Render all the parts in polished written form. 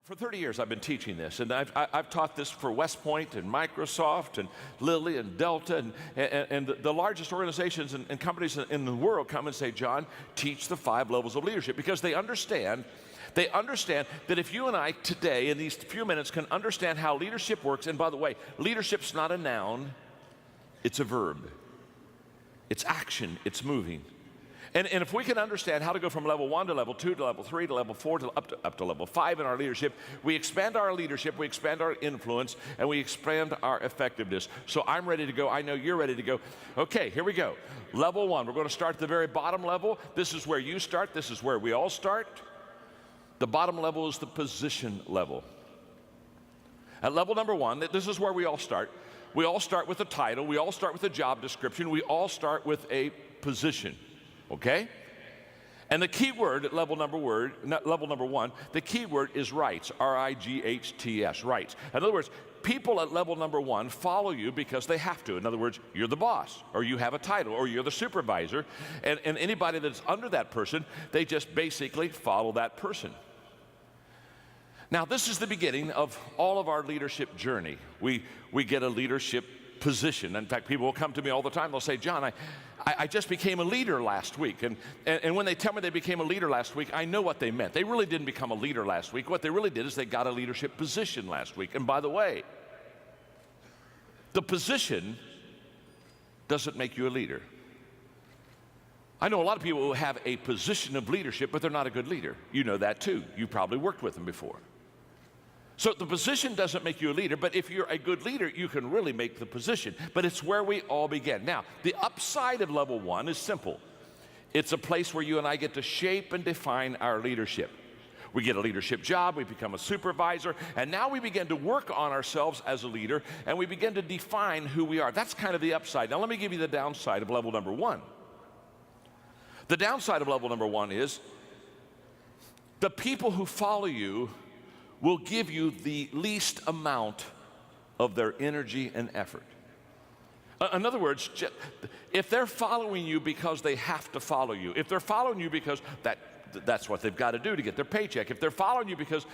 For 30 years, I've been teaching this, and I've taught this for West Point and Microsoft and Lilly and Delta, and the largest organizations and companies in the world come and say, John, teach the 5 levels of leadership, because they understand that if you and I today, in these few minutes, can understand how leadership works, and by the way, leadership's not a noun, it's a verb. It's action, it's moving. And if we can understand how to go from level 1 to level 2 to level 3 to level 4 to up to level 5 in our leadership, we expand our leadership, we expand our influence, and we expand our effectiveness. So I'm ready to go. I know you're ready to go. Okay, here we go. Level 1, we're going to start at the very bottom level. This is where you start. This is where we all start. The bottom level is the position level. At level number 1, this is where we all start. We all start with a title. We all start with a job description. We all start with a position. Okay? And the key word at level number 1, the key word is rights, R-I-G-H-T-S, rights. In other words, people at level number 1 follow you because they have to. In other words, you're the boss, or you have a title, or you're the supervisor, and anybody that's under that person, they just basically follow that person. Now, this is the beginning of all of our leadership journey. We get a leadership position. In fact, people will come to me all the time. They'll say, John, I just became a leader last week. And when they tell me they became a leader last week, I know what they meant. They really didn't become a leader last week. What they really did is they got a leadership position last week. And by the way, the position doesn't make you a leader. I know a lot of people who have a position of leadership, but they're not a good leader. You know that too. You probably worked with them before. So the position doesn't make you a leader, but if you're a good leader, you can really make the position. But it's where we all begin. Now, the upside of level 1 is simple. It's a place where you and I get to shape and define our leadership. We get a leadership job, we become a supervisor, and now we begin to work on ourselves as a leader, and we begin to define who we are. That's kind of the upside. Now, let me give you the downside of level number 1. The downside of level number 1 is the people who follow you will give you the least amount of their energy and effort. In other words, if they're following you because they have to follow you, if they're following you because that's what they've got to do to get their paycheck, if they're following you because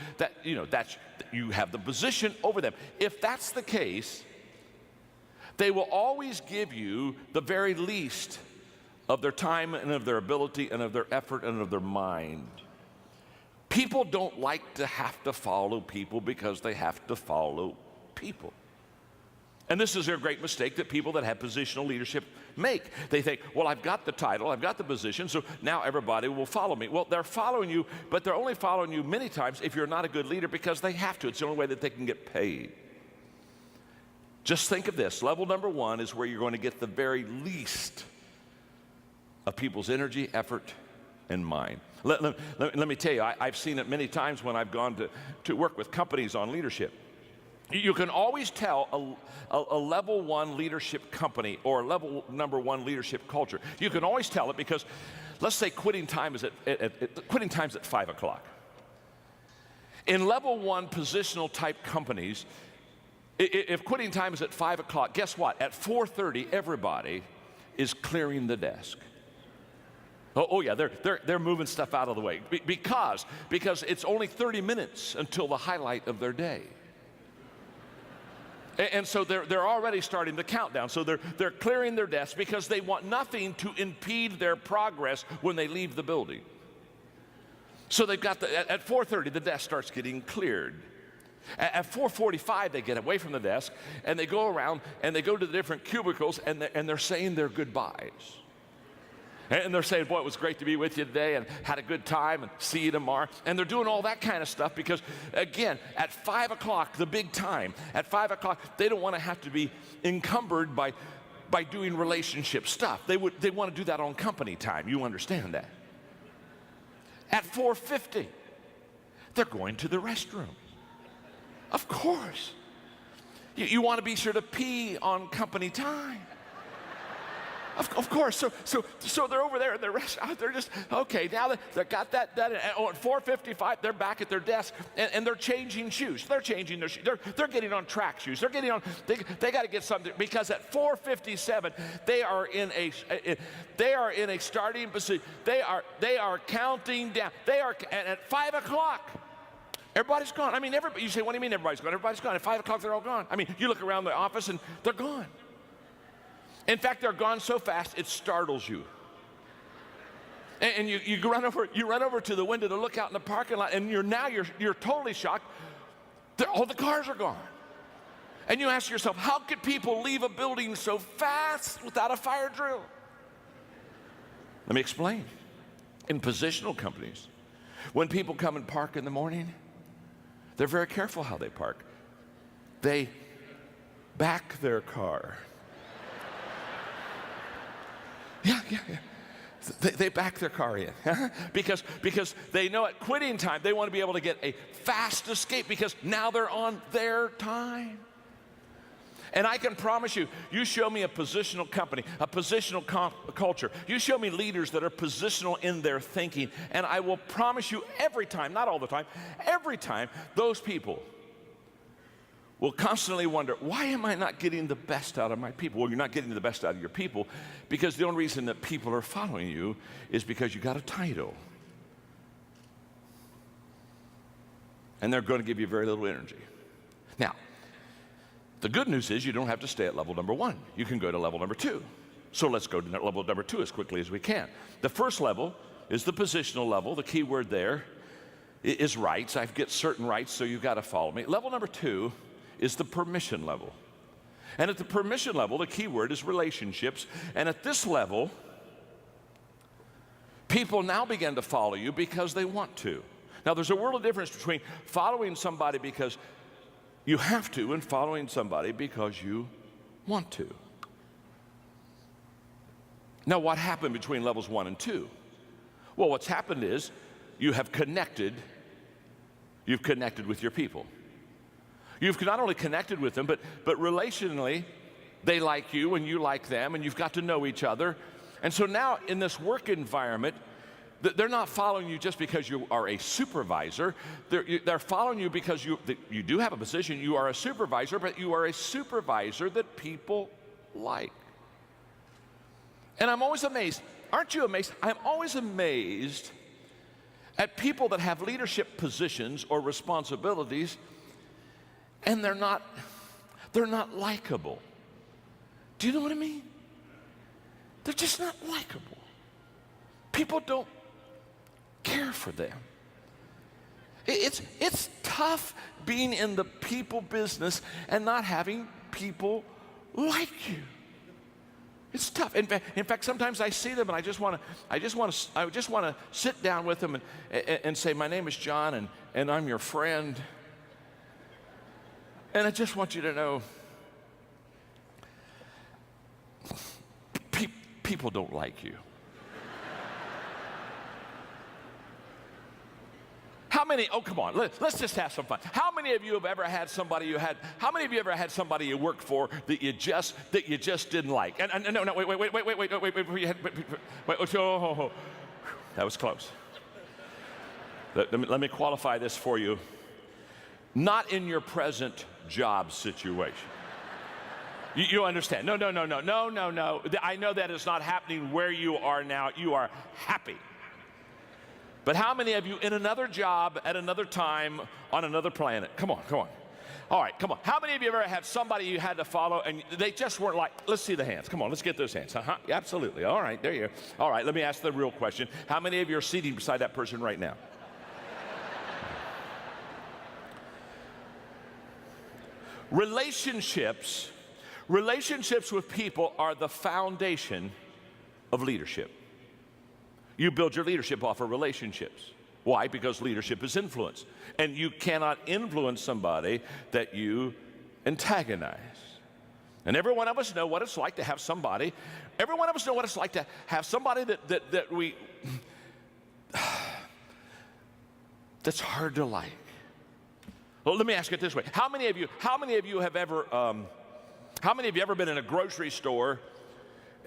you have the position over them, if that's the case, they will always give you the very least of their time and of their ability and of their effort and of their mind. People don't like to have to follow people because they have to follow people. And this is a great mistake that people that have positional leadership make. They think, well, I've got the title, I've got the position, so now everybody will follow me. Well, they're following you, but they're only following you many times if you're not a good leader because they have to. It's the only way that they can get paid. Just think of this. Level number 1 is where you're going to get the very least of people's energy, effort, and mind. Let me tell you, I've seen it many times when I've gone to work with companies on leadership. You can always tell a level 1 leadership company or a level number 1 leadership culture. You can always tell it because, let's say quitting time is at 5 o'clock. In level 1 positional type companies, if quitting time is at 5 o'clock, guess what? At 4:30, everybody is clearing the desk. Oh yeah, they're moving stuff out of the way because it's only 30 minutes until the highlight of their day. And so they're already starting the countdown. So they're clearing their desks because they want nothing to impede their progress when they leave the building. So they've got at 4:30 the desk starts getting cleared. At 4:45 they get away from the desk and they go around and they go to the different cubicles and they're saying their goodbyes. And they're saying, boy, it was great to be with you today and had a good time and see you tomorrow. And they're doing all that kind of stuff because, again, at 5 o'clock, the big time, at 5 o'clock, they don't want to have to be encumbered by doing relationship stuff. They want to do that on company time. You understand that. At 4:50, they're going to the restroom. Of course. You want to be sure to pee on company time. Of course, so they're over there in the restaurant. They're just, okay, now they got that done. And at 4:55, they're back at their desk, and they're changing shoes. They're changing their shoes. They're getting on track shoes. They're getting on, they got to get something, because at 4:57, they are in a starting position. They are counting down. And at 5 o'clock, Everybody's gone. I mean, everybody, you say, what do you mean everybody's gone? Everybody's gone. At 5 o'clock, they're all gone. I mean, you look around the office and they're gone. In fact, they're gone so fast, it startles you. And you run over to the window to look out in the parking lot, and you're totally shocked. All the cars are gone. And you ask yourself, how could people leave a building so fast without a fire drill? Let me explain. In positional companies, when people come and park in the morning, they're very careful how they park. They back their car. Yeah. They back their car in because they know at quitting time they want to be able to get a fast escape because now they're on their time. And I can promise you, you show me a positional company, a positional culture. You show me leaders that are positional in their thinking, and I will promise you every time, not all the time, every time, those people will constantly wonder, why am I not getting the best out of my people? Well, you're not getting the best out of your people because the only reason that people are following you is because you got a title. And they're going to give you very little energy. Now, the good news is you don't have to stay at level number 1. You can go to level number 2. So let's go to level number 2 as quickly as we can. The first level is the positional level. The key word there is rights. I get certain rights, so you've got to follow me. Level number 2 is the permission level. And at the permission level, the key word is relationships. And at this level, people now begin to follow you because they want to. Now, there's a world of difference between following somebody because you have to and following somebody because you want to. Now, what happened between levels 1 and 2? Well, what's happened is you've connected with your people. You've not only connected with them, but relationally, they like you and you like them, and you've got to know each other. And so now in this work environment, they're not following you just because you are a supervisor. They're following you because you do have a position. You are a supervisor, but you are a supervisor that people like. And I'm always amazed. Aren't you amazed? I'm always amazed at people that have leadership positions or responsibilities, and they're not likable. Do you know what I mean? They're just not likable. People don't care for them. It's tough being in the people business and not having people like you. It's tough. In fact, sometimes I see them and I just want to sit down with them and say, my name is John and I'm your friend. And I just want you to know, people don't like you. How many, oh, come on, let's just have some fun. How many of you have ever had somebody you worked for that you just didn't like? And no, wait, oh, that was close. Let me qualify this for you. Not in your present job situation. You understand? No. I know that is not happening where you are now. You are happy. But how many of you in another job at another time on another planet? Come on. All right, come on. How many of you ever had somebody you had to follow and they just weren't like, let's see the hands. Come on, let's get those hands. Uh-huh, absolutely. All right, there you are. All right, let me ask the real question. How many of you are seated beside that person right now? Relationships with people are the foundation of leadership. You build your leadership off of relationships. Why? Because leadership is influence. And you cannot influence somebody that you antagonize. And every one of us know what it's like to have somebody, that we, that's hard to like. Well, let me ask it this way. How many of you have ever been in a grocery store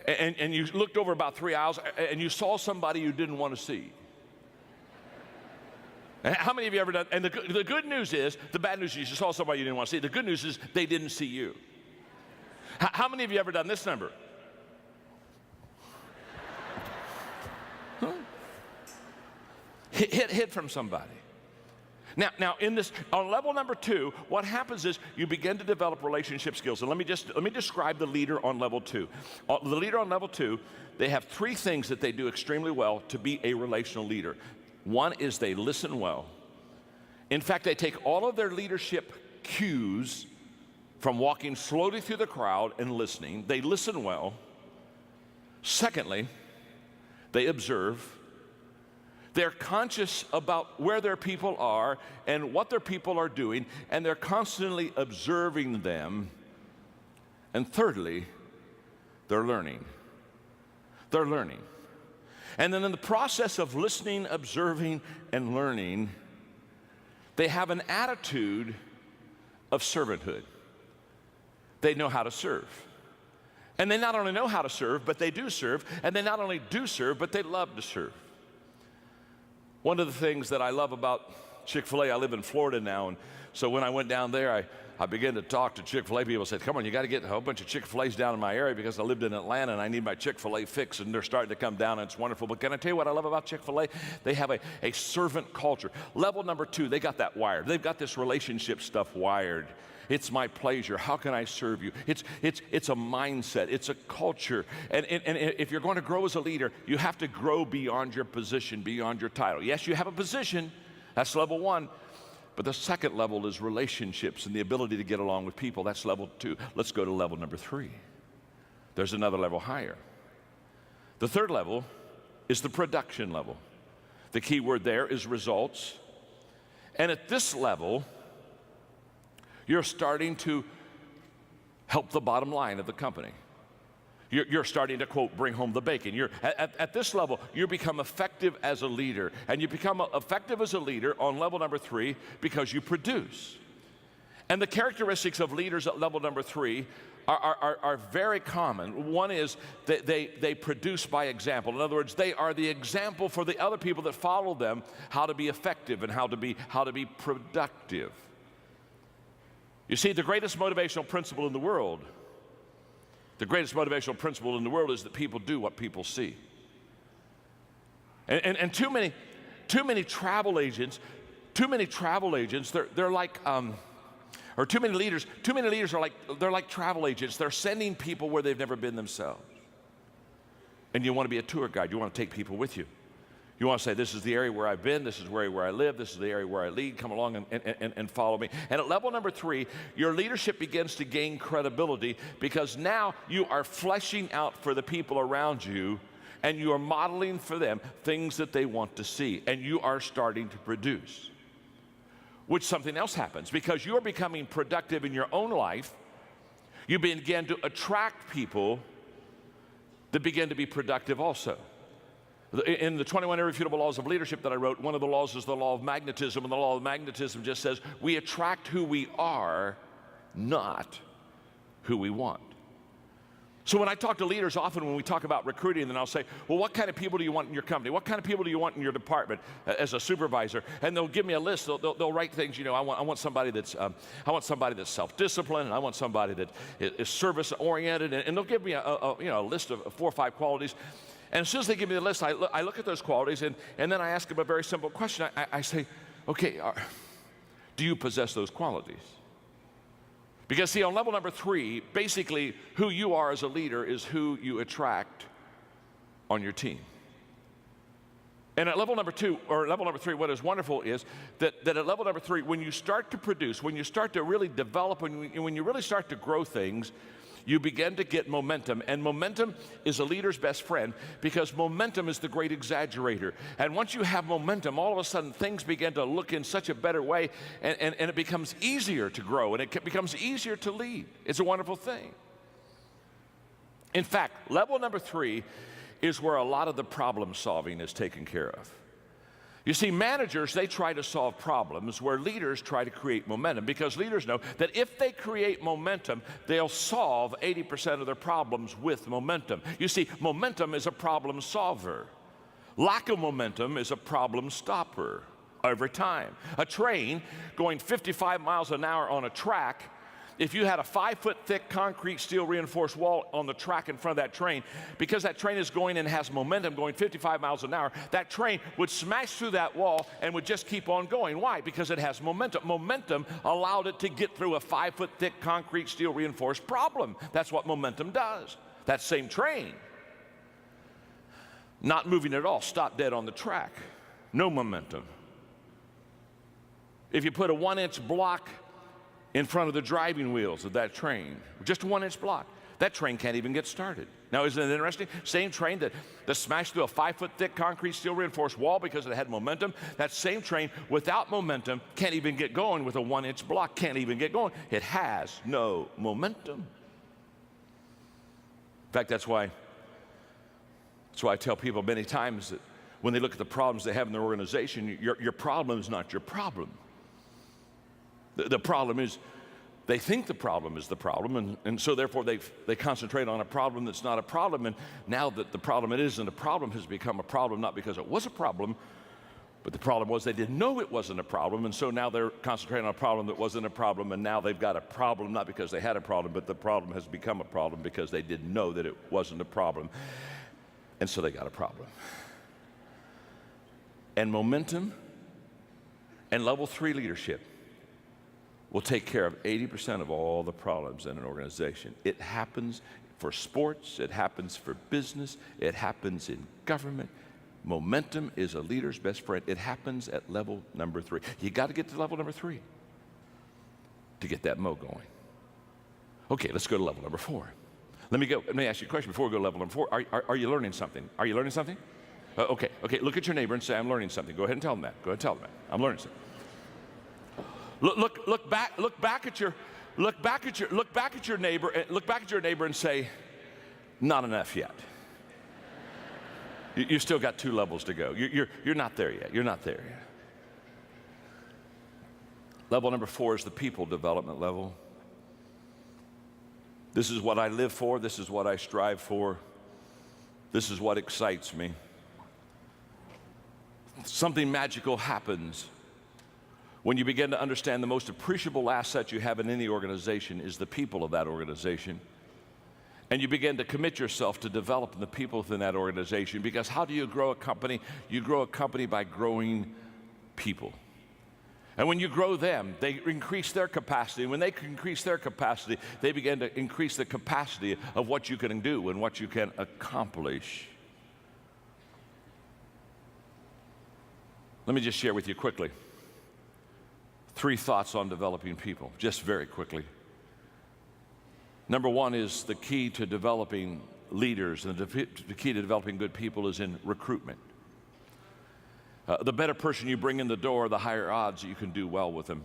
and you looked over about 3 aisles and you saw somebody you didn't want to see? And how many of you ever done? And the good news is, the bad news is you saw somebody you didn't want to see. The good news is they didn't see you. How many of you ever done this number? Huh? Hid from somebody. Now, in this, on level number 2, what happens is you begin to develop relationship skills. And let me describe the leader on level 2. The leader on level 2, they have 3 things that they do extremely well to be a relational leader. One is they listen well. In fact, they take all of their leadership cues from walking slowly through the crowd and listening. They listen well. Secondly, they observe. They're conscious about where their people are and what their people are doing, and they're constantly observing them. And thirdly, they're learning. They're learning. And then in the process of listening, observing, and learning, they have an attitude of servanthood. They know how to serve. And they not only know how to serve, but they do serve. And they not only do serve, but they love to serve. One of the things that I love about Chick-fil-A, I live in Florida now, and so when I went down there, I began to talk to Chick-fil-A people. Said, come on, you got to get a whole bunch of Chick-fil-A's down in my area because I lived in Atlanta and I need my Chick-fil-A fix, and they're starting to come down, and it's wonderful. But can I tell you what I love about Chick-fil-A? They have a servant culture. Level number 2, they got that wired. They've got this relationship stuff wired. It's my pleasure. How can I serve you? It's a mindset. It's a culture. And if you're going to grow as a leader, you have to grow beyond your position, beyond your title. Yes, you have a position. That's level 1. But the second level is relationships and the ability to get along with people. That's level 2. Let's go to level number 3. There's another level higher. The third level is the production level. The key word there is results. And at this level, you're starting to help the bottom line of the company. You're starting to, quote, bring home the bacon. You're at this level, you become effective as a leader. And you become effective as a leader on level number 3 because you produce. And the characteristics of leaders at level number 3 are very common. One is that they produce by example. In other words, they are the example for the other people that follow them how to be effective and how to be productive. You see, the greatest motivational principle in the world is that people do what people see. And too many travel agents, they're like, or too many leaders are like travel agents. They're sending people where they've never been themselves. And you want to be a tour guide. You want to take people with you. You want to say, this is the area where I've been, this is where I live, this is the area where I lead, come along and follow me. And at level number 3, your leadership begins to gain credibility because now you are fleshing out for the people around you and you are modeling for them things that they want to see, and you are starting to produce. Which something else happens because you're becoming productive in your own life. You begin to attract people that begin to be productive also. In the 21 Irrefutable Laws of Leadership that I wrote, one of the laws is the law of magnetism, and the law of magnetism just says we attract who we are, not who we want. So when I talk to leaders, often when we talk about recruiting, then I'll say, well, what kind of people do you want in your company? What kind of people do you want in your department as a supervisor? And they'll give me a list. They'll write things, you know, I want somebody that's self-disciplined, and I want somebody that is service-oriented, and they'll give me a list of 4 or 5 qualities. And as soon as they give me the list, I look at those qualities, and then I ask them a very simple question. I say, okay, do you possess those qualities? Because see, on level number 3, basically who you are as a leader is who you attract on your team. And at level number 2, or level number 3, what is wonderful is that at level number 3, when you start to produce, when you start to really develop, when you really start to grow things, you begin to get momentum. And momentum is a leader's best friend because momentum is the great exaggerator. And once you have momentum, all of a sudden things begin to look in such a better way, and it becomes easier to grow, and it becomes easier to lead. It's a wonderful thing. In fact, level number 3 is where a lot of the problem solving is taken care of. You see, managers, they try to solve problems where leaders try to create momentum, because leaders know that if they create momentum, they'll solve 80% of their problems with momentum. You see, momentum is a problem solver. Lack of momentum is a problem stopper every time. A train going 55 miles an hour on a track if you had a 5-foot thick concrete steel reinforced wall on the track in front of that train, because that train is going and has momentum going 55 miles an hour, that train would smash through that wall and would just keep on going. Why? Because it has momentum. Momentum allowed it to get through a 5-foot thick concrete steel reinforced problem. That's what momentum does. That same train, not moving at all, stopped dead on the track. No momentum. If you put a 1-inch block in front of the driving wheels of that train, just a 1-inch block, that train can't even get started. Now, isn't it interesting? Same train that smashed through a 5-foot thick concrete steel reinforced wall because it had momentum, that same train without momentum can't even get going with a 1-inch block, can't even get going. It has no momentum. In fact, that's why I tell people many times that when they look at the problems they have in their organization, your problem is not your problem. The problem is they think the problem is the problem, and so therefore they concentrate on a problem that's not a problem, and now that the problem it isn't a problem has become a problem, not because it was a problem, but the problem was they didn't know it wasn't a problem, and so now they're concentrating on a problem that wasn't a problem, and now they've got a problem not because they had a problem, but the problem has become a problem because they didn't know that it wasn't a problem, and so they got a problem. And momentum and level 3 leadership will take care of 80% of all the problems in an organization. It happens for sports, it happens for business, it happens in government. Momentum is a leader's best friend. It happens at level number 3. You got to get to level number 3 to get that mo going. Okay, let's go to level number 4. Let me ask you a question before we go to level number 4. Are you learning something? Are you learning something? Okay, look at your neighbor and say, I'm learning something. Go ahead and tell them that. Go ahead and tell them that. I'm learning something. Look back at your neighbor and say, not enough yet. You still got 2 levels to go. You're not there yet. You're not there yet. Level number 4 is the people development level. This is what I live for. This is what I strive for. This is what excites me. Something magical happens when you begin to understand the most appreciable asset you have in any organization is the people of that organization. And you begin to commit yourself to developing the people within that organization, because how do you grow a company? You grow a company by growing people. And when you grow them, they increase their capacity. When they increase their capacity, they begin to increase the capacity of what you can do and what you can accomplish. Let me just share with you quickly 3 thoughts on developing people, just very quickly. Number 1 is the key to developing leaders, and the key to developing good people is in recruitment. The better person you bring in the door, the higher odds that you can do well with them.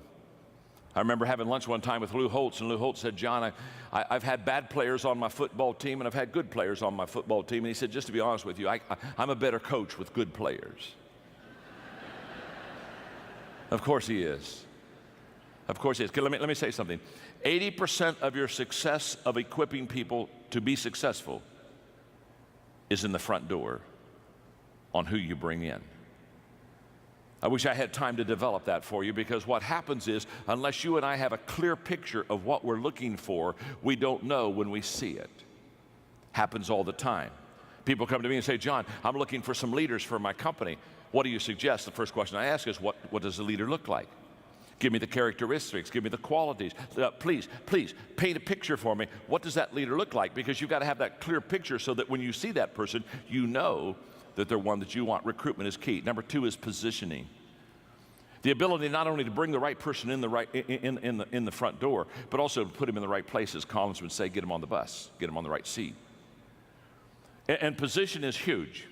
I remember having lunch one time with Lou Holtz, and Lou Holtz said, John, I've had bad players on my football team, and I've had good players on my football team. And he said, just to be honest with you, I'm a better coach with good players. Of course he is. Of course he is. Let me say something. 80% of your success of equipping people to be successful is in the front door on who you bring in. I wish I had time to develop that for you, because what happens is, unless you and I have a clear picture of what we're looking for, we don't know when we see it. Happens all the time. People come to me and say, John, I'm looking for some leaders for my company. What do you suggest? The first question I ask is, what does a leader look like? Give me the characteristics, give me the qualities. Please paint a picture for me. What does that leader look like? Because you've got to have that clear picture so that when you see that person, you know that they're one that you want. Recruitment is key. Number 2 is positioning. The ability not only to bring the right person in the front door, but also to put him in the right places. Collins would say, get him on the bus, get him on the right seat. And position is huge.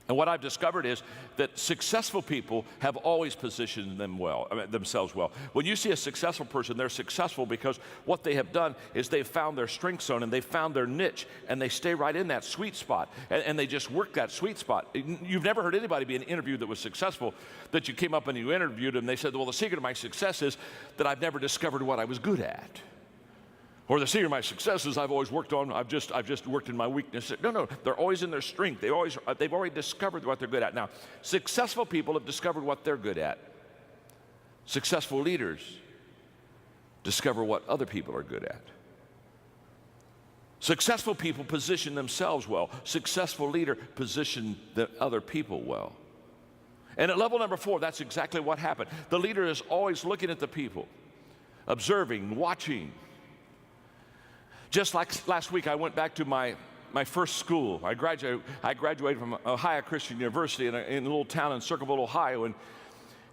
And what I've discovered is that successful people have always positioned themselves well. When you see a successful person, they're successful because what they have done is they've found their strength zone and they've found their niche, and they stay right in that sweet spot, and they just work that sweet spot. You've never heard anybody be in an interview that was successful that you came up and you interviewed them and they said, well, the secret of my success is that I've never discovered what I was good at. Or the secret of my success is I've always worked on, I've just worked in my weakness. No, they're always in their strength. They've already discovered what they're good at. Now, successful people have discovered what they're good at. Successful leaders discover what other people are good at. Successful people position themselves well. Successful leader position the other people well. And at level number 4, that's exactly what happened. The leader is always looking at the people, observing, watching. Just like last week, I went back to my first school. I graduated from Ohio Christian University in a little town in Circleville, Ohio, and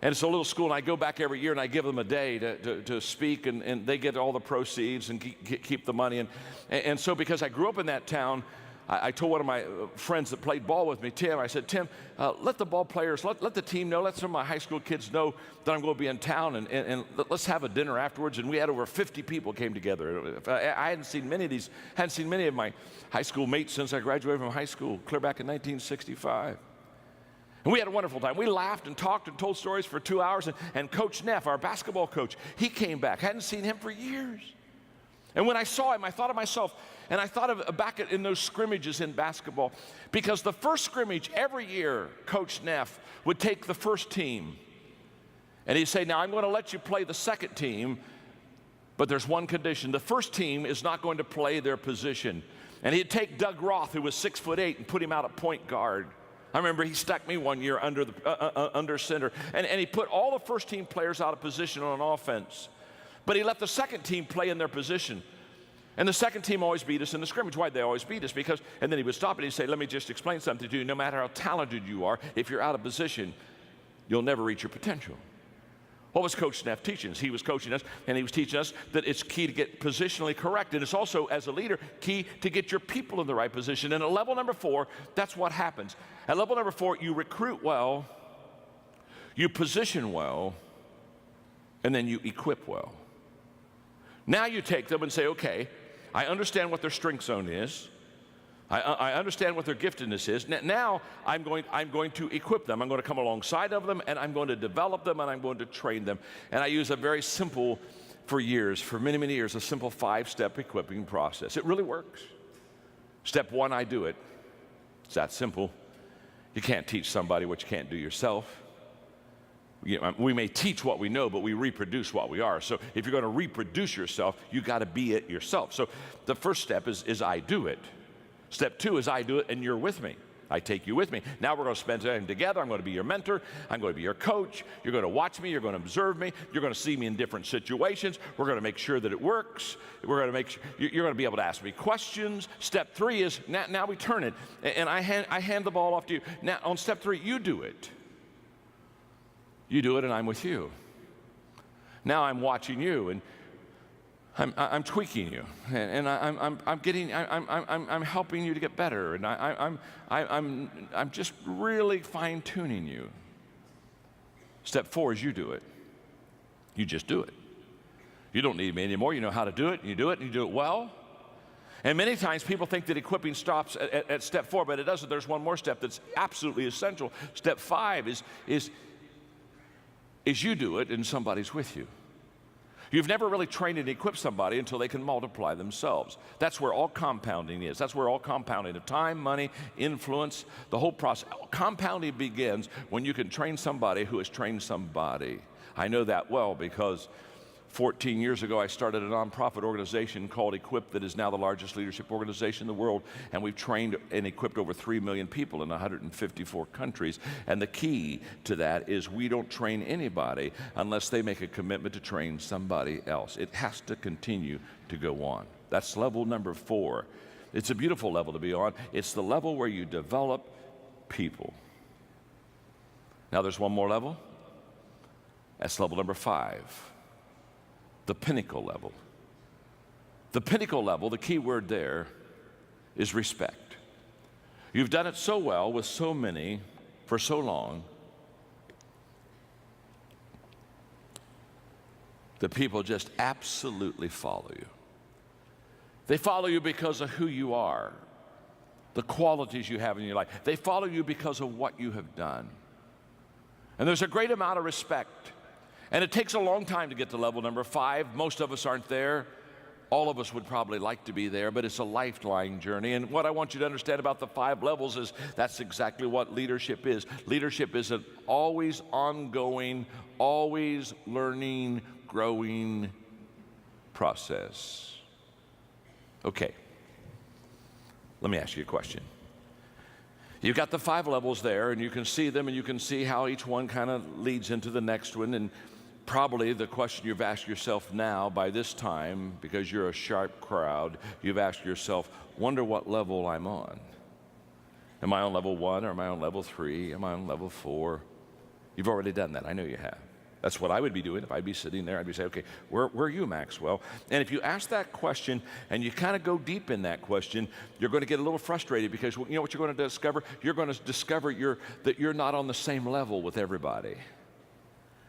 it's a little school, and I go back every year and I give them a day to speak, and they get all the proceeds and keep the money. And so because I grew up in that town, I told one of my friends that played ball with me, Tim, I said, Tim, let the ball players, let the team know, let some of my high school kids know that I'm going to be in town, and let's have a dinner afterwards. And we had over 50 people came together. I hadn't seen many of my high school mates since I graduated from high school, clear back in 1965. And we had a wonderful time. We laughed and talked and told stories for 2 hours. And Coach Neff, our basketball coach, he came back. Hadn't seen him for years. And when I saw him, I thought of myself, and I thought of back in those scrimmages in basketball, because the first scrimmage every year, Coach Neff would take the first team, and he'd say, now I'm going to let you play the second team, but there's one condition. The first team is not going to play their position. And he'd take Doug Roth, who was 6'8", and put him out at point guard. I remember he stuck me one year under center, and he put all the first team players out of position on offense. But he let the second team play in their position. And the second team always beat us in the scrimmage. Why'd they always beat us? Because, and then he would stop and he'd say, let me just explain something to you. No matter how talented you are, if you're out of position, you'll never reach your potential. What was Coach Neff teaching us? He was coaching us, and he was teaching us that it's key to get positionally correct. And it's also, as a leader, key to get your people in the right position. And at level number 4, that's what happens. At level number 4, you recruit well, you position well, and then you equip well. Now you take them and say, okay, I understand what their strength zone is. I understand what their giftedness is. Now I'm going to equip them. I'm going to come alongside of them, and I'm going to develop them, and I'm going to train them. And I use a very simple, for many, many years, a simple 5-step equipping process. It really works. Step 1, I do it. It's that simple. You can't teach somebody what you can't do yourself. We may teach what we know, but we reproduce what we are. So if you're going to reproduce yourself, you got to be it yourself. So the first step is I do it. Step 2 is I do it and you're with me. I take you with me. Now we're going to spend time together. I'm going to be your mentor. I'm going to be your coach. You're going to watch me. You're going to observe me. You're going to see me in different situations. We're going to make sure that it works. We're going to make sure you're going to be able to ask me questions. Step 3 is now we turn it, and I hand the ball off to you. Now on step 3, you do it. You do it, and I'm with you. Now I'm watching you, and I'm tweaking you, and I'm helping you to get better, and I'm just really fine-tuning you. Step 4 is you do it. You just do it. You don't need me anymore. You know how to do it, and you do it, and you do it well. And many times people think that equipping stops at step 4, but it doesn't. There's one more step that's absolutely essential. Step 5 is you do it, and somebody's with you. You've never really trained and equipped somebody until they can multiply themselves. That's where all compounding is. That's where all compounding of time, money, influence, the whole process. Compounding begins when you can train somebody who has trained somebody. I know that well because 14 years ago I started a nonprofit organization called Equip that is now the largest leadership organization in the world, and we've trained and equipped over 3 million people in 154 countries. And the key to that is we don't train anybody unless they make a commitment to train somebody else. It has to continue to go on. That's level number 4. It's a beautiful level to be on. It's the level where you develop people. Now there's one more level. That's level number 5. The pinnacle level. The pinnacle level, the key word there is respect. You've done it so well with so many for so long that people just absolutely follow you. They follow you because of who you are, the qualities you have in your life. They follow you because of what you have done. And there's a great amount of respect. And it takes a long time to get to level number 5. Most of us aren't there. All of us would probably like to be there, but it's a lifelong journey. And what I want you to understand about the 5 levels is that's exactly what leadership is. Leadership is an always ongoing, always learning, growing process. Okay, let me ask you a question. You've got the 5 levels there, and you can see them, and you can see how each one kind of leads into the next one. And probably the question you've asked yourself now by this time, because you're a sharp crowd, you've asked yourself, wonder what level I'm on. Am I on level 1, or am I on level 3? Am I on level 4? You've already done that. I know you have. That's what I would be doing if I'd be sitting there. I'd be saying, okay, where are you, Maxwell? And if you ask that question and you kind of go deep in that question, you're going to get a little frustrated, because you know what you're going to discover? You're going to discover that you're not on the same level with everybody.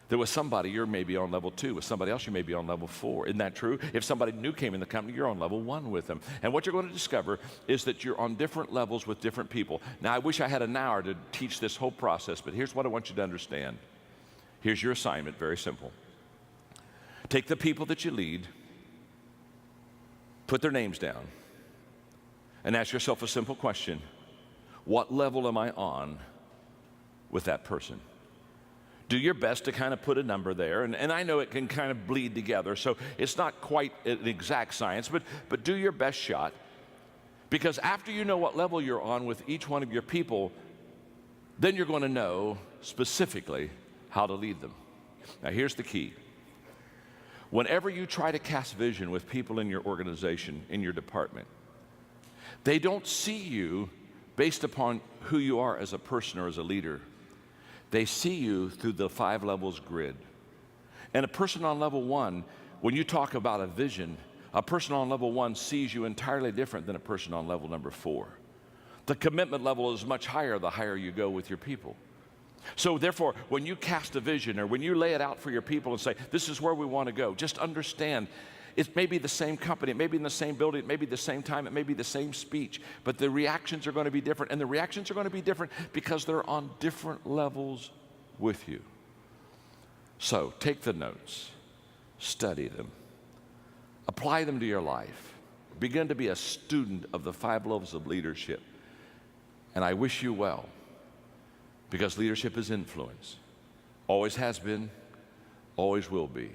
That with somebody, you're maybe on level 2. With somebody else, you may be on level 4. Isn't that true? If somebody new came in the company, you're on level 1 with them. And what you're going to discover is that you're on different levels with different people. Now, I wish I had an hour to teach this whole process, but here's what I want you to understand. Here's your assignment, very simple. Take the people that you lead, put their names down, and ask yourself a simple question. What level am I on with that person? Do your best to kind of put a number there, and I know it can kind of bleed together, so it's not quite an exact science, but do your best shot, because after you know what level you're on with each one of your people, then you're going to know specifically how to lead them. Now, here's the key. Whenever you try to cast vision with people in your organization, in your department, they don't see you based upon who you are as a person or as a leader. They see you through the 5 levels grid. And a person on level 1, when you talk about a vision, a person on level 1 sees you entirely different than a person on level number 4. The commitment level is much higher the higher you go with your people. So therefore, when you cast a vision, or when you lay it out for your people and say, this is where we want to go, just understand it may be the same company, it may be in the same building, it may be the same time, it may be the same speech, but the reactions are going to be different. And the reactions are going to be different because they're on different levels with you. So take the notes, study them, apply them to your life, begin to be a student of the 5 levels of leadership. And I wish you well. Because leadership is influence. Always has been, always will be.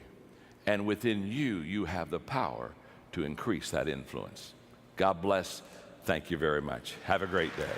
And within you, you have the power to increase that influence. God bless. Thank you very much. Have a great day.